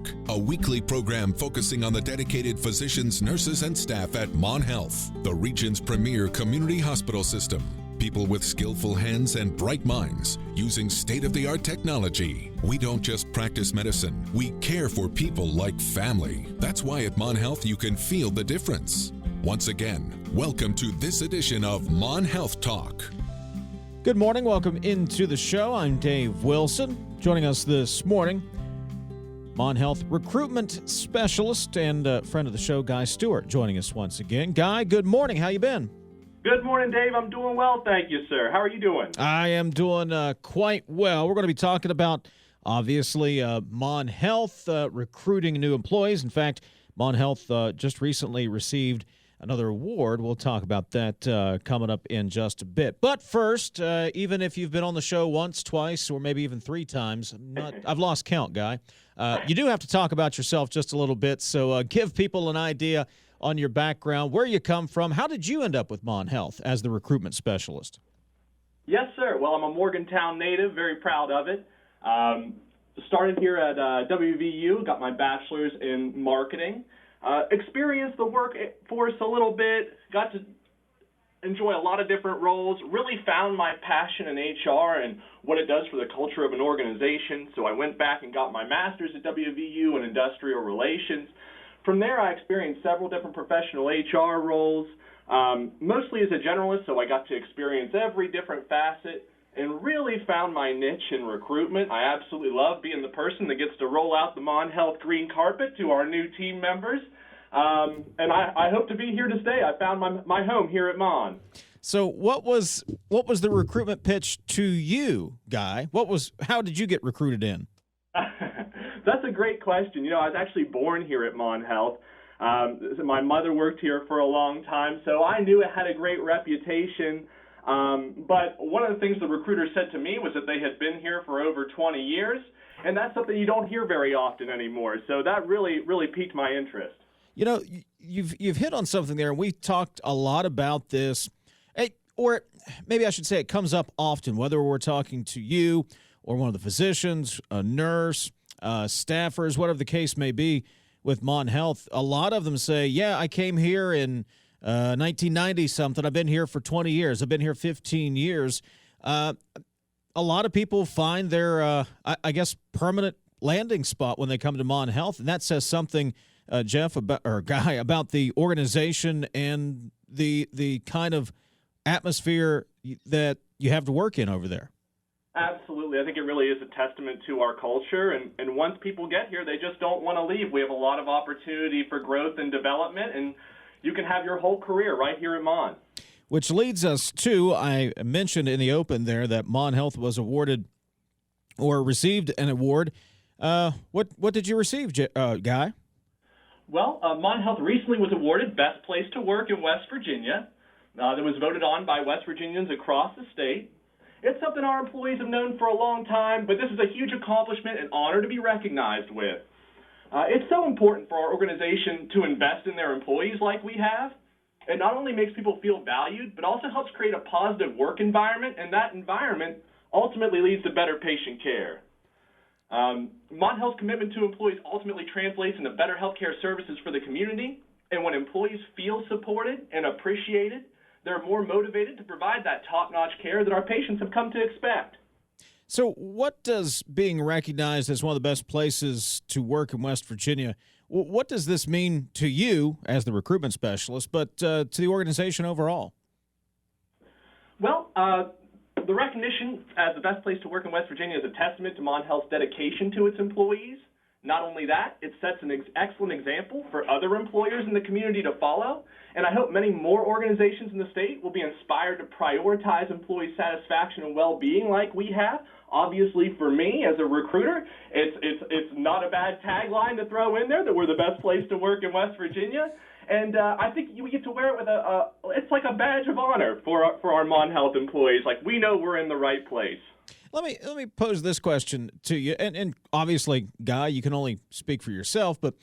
Talk, a weekly program focusing on the dedicated physicians, nurses, and staff at Mon Health, the region's premier community hospital system. People with skillful hands and bright minds using state-of-the-art technology. We don't just practice medicine, we care for people like family. That's why at Mon Health you can feel the difference. Once again, welcome to this edition of Mon Health Talk. Good morning. Welcome into the show. I'm Dave Wilson. Joining us this morning, Mon Health Recruitment Specialist and friend of the show, Guy Stewart, joining us once again. Guy, good morning. How you been? Good morning, Dave. I'm doing well, thank you, sir. How are you doing? I am doing quite well. We're going to be talking about, obviously, Mon Health recruiting new employees. In fact, Mon Health just recently received another award. We'll talk about that coming up in just a bit. But first, even if you've been on the show once, twice, or maybe even three times, I've lost count, Guy. You do have to talk about yourself just a little bit, so give people an idea on your background, where you come from. How did you end up with Mon Health as the recruitment specialist? Yes, sir. Well, I'm a Morgantown native, very proud of it. Started here at WVU, got my bachelor's in marketing. Experienced the workforce a little bit, got to enjoy a lot of different roles, really found my passion in HR and what it does for the culture of an organization. So I went back and got my master's at WVU in industrial relations. From there, I experienced several different professional HR roles, mostly as a generalist, so I got to experience every different facet and really found my niche in recruitment. I absolutely love being the person that gets to roll out the Mon Health green carpet to our new team members, and I hope to be here to stay. I found my home here at Mon. So what was the recruitment pitch to you, Guy? How did you get recruited in? That's a great question. I was actually born here at Mon Health. My mother worked here for a long time, so I knew it had a great reputation. But one of the things the recruiter said to me was that they had been here for over 20 years, and that's something you don't hear very often anymore. So that really, really piqued my interest. You've hit on something there, and we've talked a lot about this, or maybe I should say it comes up often, whether we're talking to you or one of the physicians, a nurse, staffers, whatever the case may be with Mon Health. A lot of them say, yeah, I came here in 1990 something. I've been here for 20 years. I've been here 15 years. A lot of people find their, I guess, permanent landing spot when they come to Mon Health, and that says something, Jeff, Guy, about the organization and the kind of atmosphere that you have to work in over there. Absolutely. I think it really is a testament to our culture, and once people get here, they just don't want to leave. We have a lot of opportunity for growth and development, and you can have your whole career right here at Mon. Which leads us to, I mentioned in the open there that Mon Health was awarded or received an award. What did you receive, Guy? Well, Mon Health recently was awarded Best Place to Work in West Virginia. That was voted on by West Virginians across the state. It's something our employees have known for a long time, but this is a huge accomplishment and honor to be recognized with. It's so important for our organization to invest in their employees like we have. It not only makes people feel valued, but also helps create a positive work environment, and that environment ultimately leads to better patient care. Mon Health's commitment to employees ultimately translates into better healthcare services for the community, and when employees feel supported and appreciated, they're more motivated to provide that top-notch care that our patients have come to expect. So what does being recognized as one of the best places to work in West Virginia, what does this mean to you as the recruitment specialist, but to the organization overall? Well, the recognition as the best place to work in West Virginia is a testament to Mon Health's dedication to its employees. Not only that, it sets an excellent example for other employers in the community to follow, and I hope many more organizations in the state will be inspired to prioritize employee satisfaction and well-being like we have. Obviously, for me as a recruiter, it's not a bad tagline to throw in there that we're the best place to work in West Virginia, and I think we get to wear it with it's like a badge of honor for our Mon Health employees. Like, we know we're in the right place. Let me pose this question to you, and obviously, Guy, you can only speak for yourself, but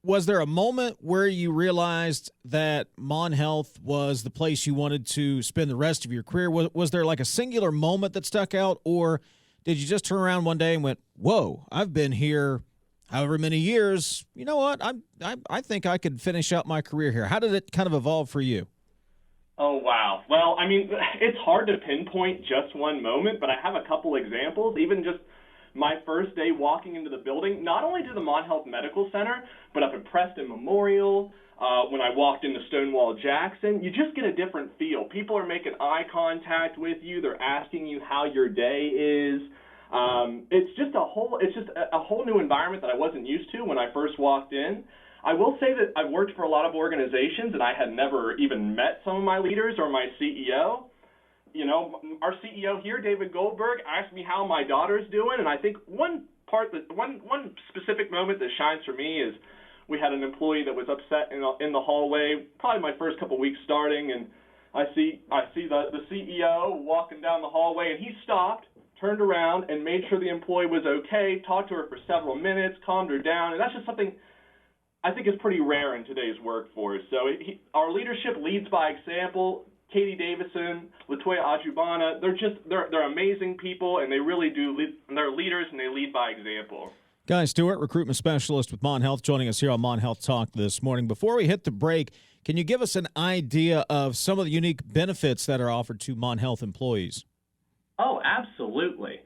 was there a moment where you realized that Mon Health was the place you wanted to spend the rest of your career? Was there like a singular moment that stuck out, or did you just turn around one day and went, whoa, I've been here however many years, you know what, I think I could finish out my career here. How did it kind of evolve for you? Oh, wow. Well, I mean, it's hard to pinpoint just one moment, but I have a couple examples. Even just my first day walking into the building, not only to the Mon Health Medical Center, but up at Preston Memorial, when I walked into Stonewall Jackson, you just get a different feel. People are making eye contact with you. They're asking you how your day is. It's just a whole new environment that I wasn't used to when I first walked in. I will say that I've worked for a lot of organizations, and I had never even met some of my leaders or my CEO. You know, our CEO here, David Goldberg, asked me how my daughter's doing, and I think one specific moment that shines for me is we had an employee that was upset in the hallway, probably my first couple weeks starting, and I see the CEO walking down the hallway, and he stopped, turned around, and made sure the employee was okay, talked to her for several minutes, calmed her down, and that's just something I think is pretty rare in today's workforce. So our leadership leads by example. Katie Davison, Latoya Ajubana, they're amazing people, and they really do they're leaders, and they lead by example. Guy Stewart, Recruitment Specialist with Mon Health, joining us here on Mon Health Talk this morning. Before we hit the break, can you give us an idea of some of the unique benefits that are offered to Mon Health employees? Oh, absolutely.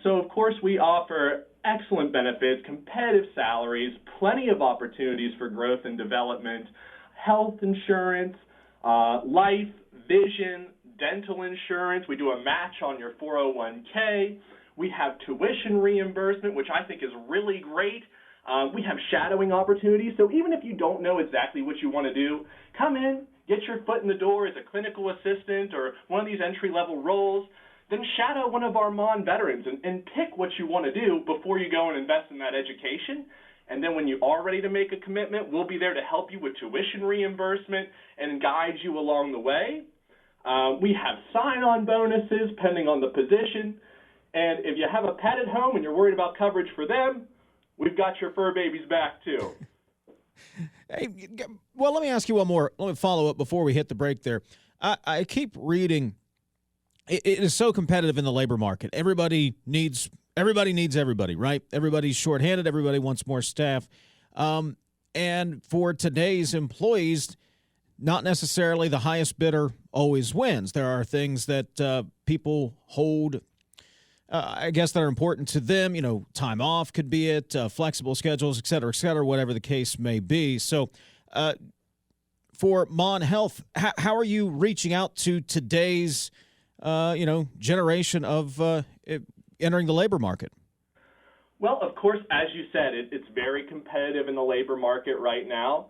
So, of course, we offer excellent benefits, competitive salaries, plenty of opportunities for growth and development, health insurance, life, vision, dental insurance. We do a match on your 401k. We have tuition reimbursement, which I think is really great. We have shadowing opportunities. So even if you don't know exactly what you want to do, come in, get your foot in the door as a clinical assistant or one of these entry-level roles. Then shadow one of our Mon veterans and pick what you want to do before you go and invest in that education. And then when you are ready to make a commitment, we'll be there to help you with tuition reimbursement and guide you along the way. We have sign-on bonuses pending on the position. And if you have a pet at home and you're worried about coverage for them, we've got your fur babies back too. Hey, well, let me ask you one more. Let me follow up before we hit the break there. I keep reading. It is so competitive in the labor market. Everybody needs everybody, right? Everybody's shorthanded. Everybody wants more staff. And for today's employees, not necessarily the highest bidder always wins. There are things that people hold, I guess, that are important to them. You know, time off could be it, flexible schedules, et cetera, whatever the case may be. So for Mon Health, how are you reaching out to today's generation of entering the labor market? Well, of course, as you said, it's very competitive in the labor market right now.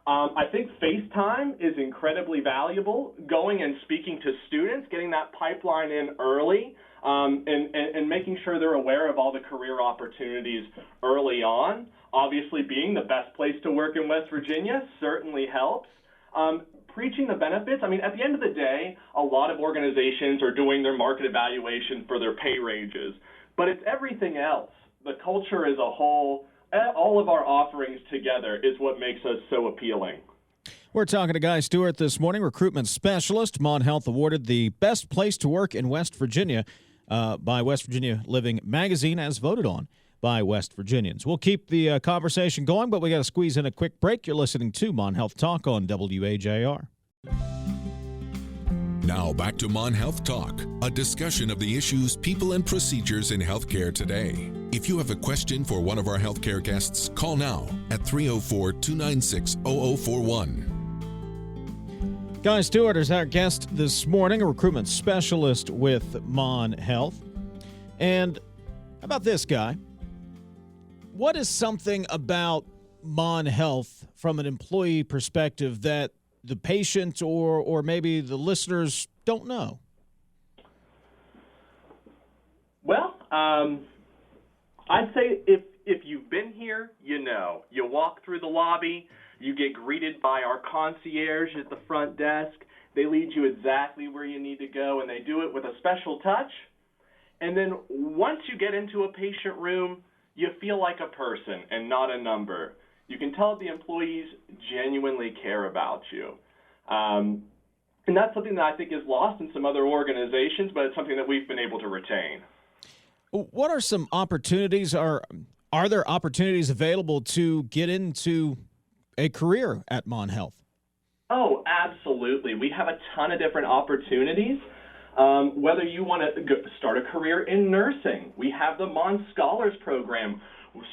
I think FaceTime is incredibly valuable. Going and speaking to students, getting that pipeline in early, and making sure they're aware of all the career opportunities early on. Obviously, being the best place to work in West Virginia certainly helps. Preaching the benefits, I mean, at the end of the day, a lot of organizations are doing their market evaluation for their pay ranges, but it's everything else. The culture as a whole, all of our offerings together is what makes us so appealing. We're talking to Guy Stewart this morning, Recruitment Specialist. Mon Health awarded the best place to work in West Virginia by West Virginia Living Magazine, as voted on by West Virginians. We'll keep the conversation going, but we got to squeeze in a quick break. You're listening to Mon Health Talk on WAJR. Now back to Mon Health Talk, a discussion of the issues, people, and procedures in healthcare today. If you have a question for one of our healthcare guests, call now at 304-296-0041. Guy Stewart is our guest this morning, a recruitment specialist with Mon Health. And how about this, Guy? What is something about Mon Health from an employee perspective that the patient or maybe the listeners don't know? Well, I'd say if you've been here, you know. You walk through the lobby, you get greeted by our concierge at the front desk. They lead you exactly where you need to go, and they do it with a special touch. And then once you get into a patient room, you feel like a person and not a number. You can tell the employees genuinely care about you. And that's something that I think is lost in some other organizations, but it's something that we've been able to retain. What are some opportunities? Are Are there opportunities available to get into a career at Mon Health? Oh, absolutely. We have a ton of different opportunities. Whether you want to start a career in nursing, we have the Mon Scholars Program.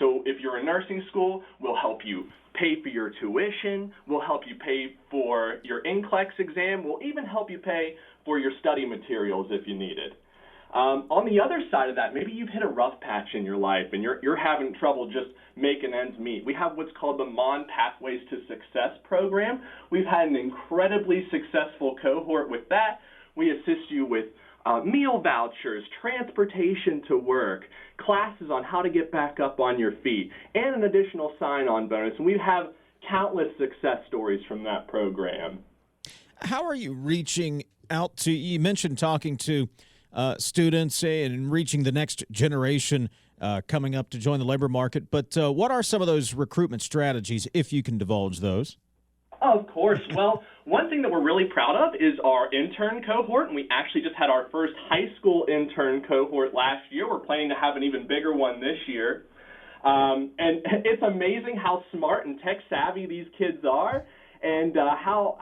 So if you're in nursing school, we'll help you pay for your tuition. We'll help you pay for your NCLEX exam. We'll even help you pay for your study materials if you need it. On the other side of that, maybe you've hit a rough patch in your life and you're having trouble just making ends meet. We have what's called the Mon Pathways to Success program. We've had an incredibly successful cohort with that. We assist you with meal vouchers, transportation to work, classes on how to get back up on your feet, and an additional sign-on bonus. And we have countless success stories from that program. How are you reaching out to, you mentioned talking to students and reaching the next generation coming up to join the labor market, but what are some of those recruitment strategies, if you can divulge those? Of course. Well, one thing that we're really proud of is our intern cohort, and we actually just had our first high school intern cohort last year. We're planning to have an even bigger one this year. And it's amazing how smart and tech savvy these kids are, and how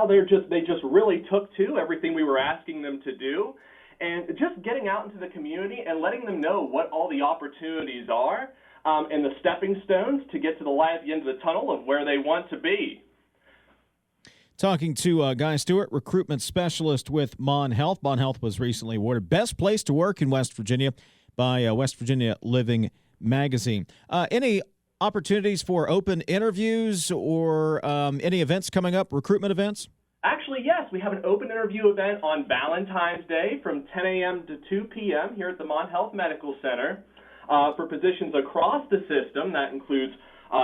they just really took to everything we were asking them to do. And just getting out into the community and letting them know what all the opportunities are and the stepping stones to get to the light at the end of the tunnel of where they want to be. Talking to Guy Stewart, Recruitment Specialist with Mon Health. Mon Health was recently awarded Best Place to Work in West Virginia by West Virginia Living Magazine. Any opportunities for open interviews or any events coming up, recruitment events? Actually, yes. We have an open interview event on Valentine's Day from 10 a.m. to 2 p.m. here at the Mon Health Medical Center for positions across the system. That includes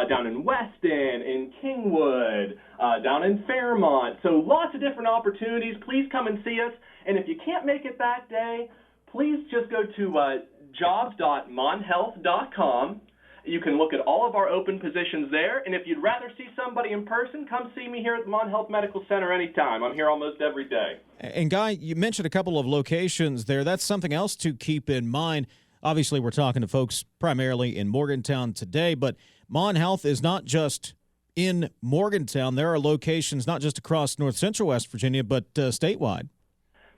down in Weston, in Kingwood, down in Fairmont. So lots of different opportunities. Please come and see us. And if you can't make it that day, please just go to jobs.monhealth.com. You can look at all of our open positions there. And if you'd rather see somebody in person, come see me here at the Mon Health Medical Center anytime. I'm here almost every day. And Guy, you mentioned a couple of locations there. That's something else to keep in mind. Obviously, we're talking to folks primarily in Morgantown today, but Mon Health is not just in Morgantown. There are locations not just across north central West Virginia, but statewide.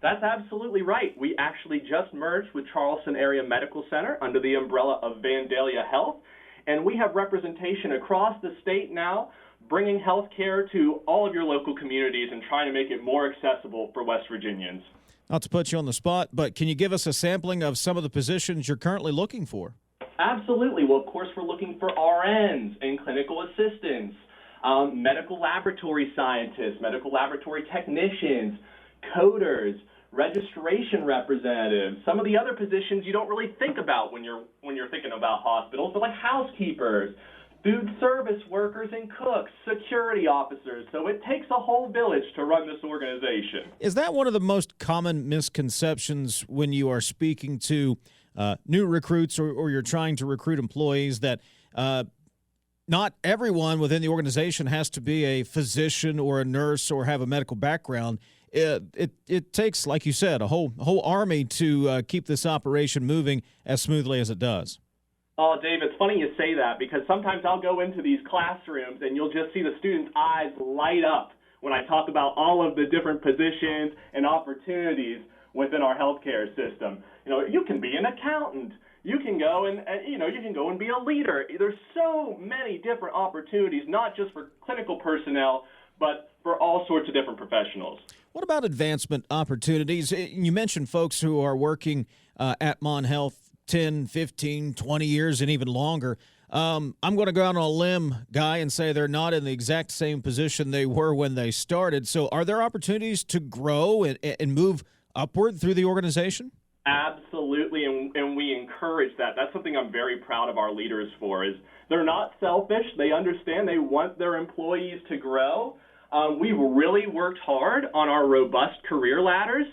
That's absolutely right. We actually just merged with Charleston Area Medical Center under the umbrella of Vandalia Health, and we have representation across the state now, bringing health care to all of your local communities and trying to make it more accessible for West Virginians. Not to put you on the spot, but can you give us a sampling of some of the positions you're currently looking for? Absolutely. Well, of course, we're looking for RNs and clinical assistants, medical laboratory scientists, medical laboratory technicians, coders, registration representatives, some of the other positions you don't really think about when you're thinking about hospitals, but like housekeepers, food service workers and cooks, security officers. So it takes a whole village to run this organization. Is that one of the most common misconceptions when you are speaking to new recruits or you're trying to recruit employees, that not everyone within the organization has to be a physician or a nurse or have a medical background? It takes, like you said, a whole army to keep this operation moving as smoothly as it does. Oh, Dave, it's funny you say that, because sometimes I'll go into these classrooms and you'll just see the students' eyes light up when I talk about all of the different positions and opportunities within our healthcare system. You know, you can be an accountant. You can go and you can go and be a leader. There's so many different opportunities, not just for clinical personnel, but for all sorts of different professionals. What about advancement opportunities? You mentioned folks who are working at Mon Health 10, 15, 20 years and even longer. I'm going to go out on a limb, Guy, and say they're not in the exact same position they were when they started. So are there opportunities to grow and move upward through the organization? Absolutely, and we encourage that. That's something I'm very proud of our leaders for, is they're not selfish. They understand they want their employees to grow. We've really worked hard on our robust career ladders.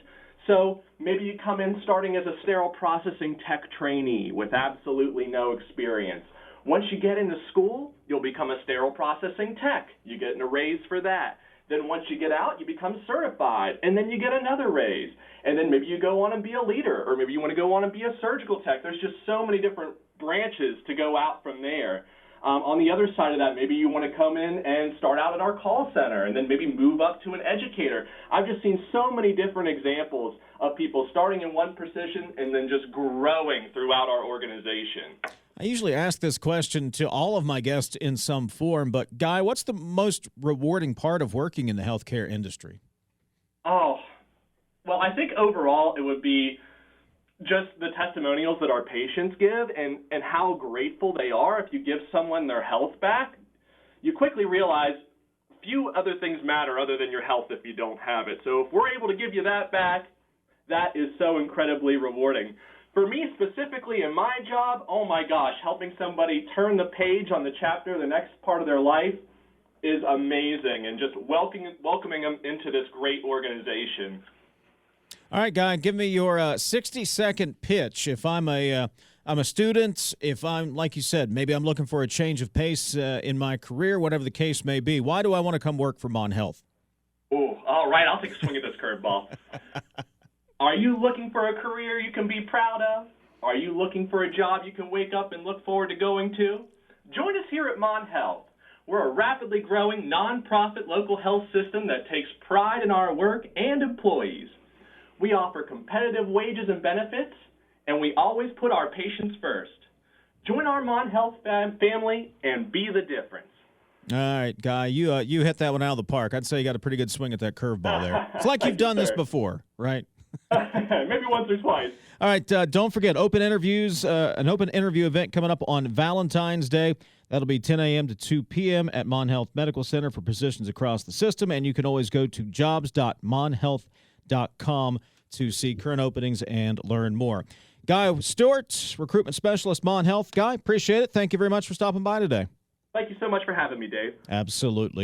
So maybe you come in starting as a sterile processing tech trainee with absolutely no experience. Once you get into school, you'll become a sterile processing tech. You get a raise for that. Then once you get out, you become certified, and then you get another raise. And then maybe you go on and be a leader, or maybe you want to go on and be a surgical tech. There's just so many different branches to go out from there. On the other side of that, maybe you want to come in and start out at our call center and then maybe move up to an educator. I've just seen so many different examples of people starting in one position and then just growing throughout our organization. I usually ask this question to all of my guests in some form, but Guy, what's the most rewarding part of working in the healthcare industry? Oh, well, I think overall it would be just the testimonials that our patients give and how grateful they are. If you give someone their health back, you quickly realize few other things matter other than your health if you don't have it. So if we're able to give you that back, that is so incredibly rewarding. For me specifically in my job, oh my gosh, helping somebody turn the page on the chapter, the next part of their life, is amazing, and just welcoming them into this great organization. All right, Guy, give me your 60-second pitch. If I'm a student, if I'm, like you said, maybe I'm looking for a change of pace in my career, whatever the case may be, why do I want to come work for Mon Health? Oh, all right, I'll take a swing at this curveball. Are you looking for a career you can be proud of? Are you looking for a job you can wake up and look forward to going to? Join us here at Mon Health. We're a rapidly growing nonprofit local health system that takes pride in our work and employees. We offer competitive wages and benefits, and we always put our patients first. Join our Mon Health family and be the difference. All right, Guy, you hit that one out of the park. I'd say you got a pretty good swing at that curveball there. It's like you've done this before, right? Maybe once or twice. All right, don't forget, open interviews, an open interview event coming up on Valentine's Day. That'll be 10 a.m. to 2 p.m. at Mon Health Medical Center for positions across the system, and you can always go to jobs.monhealth.com to see current openings and learn more. Guy Stewart, Recruitment Specialist, Mon Health. Guy, appreciate it. Thank you very much for stopping by today. Thank you so much for having me, Dave. Absolutely.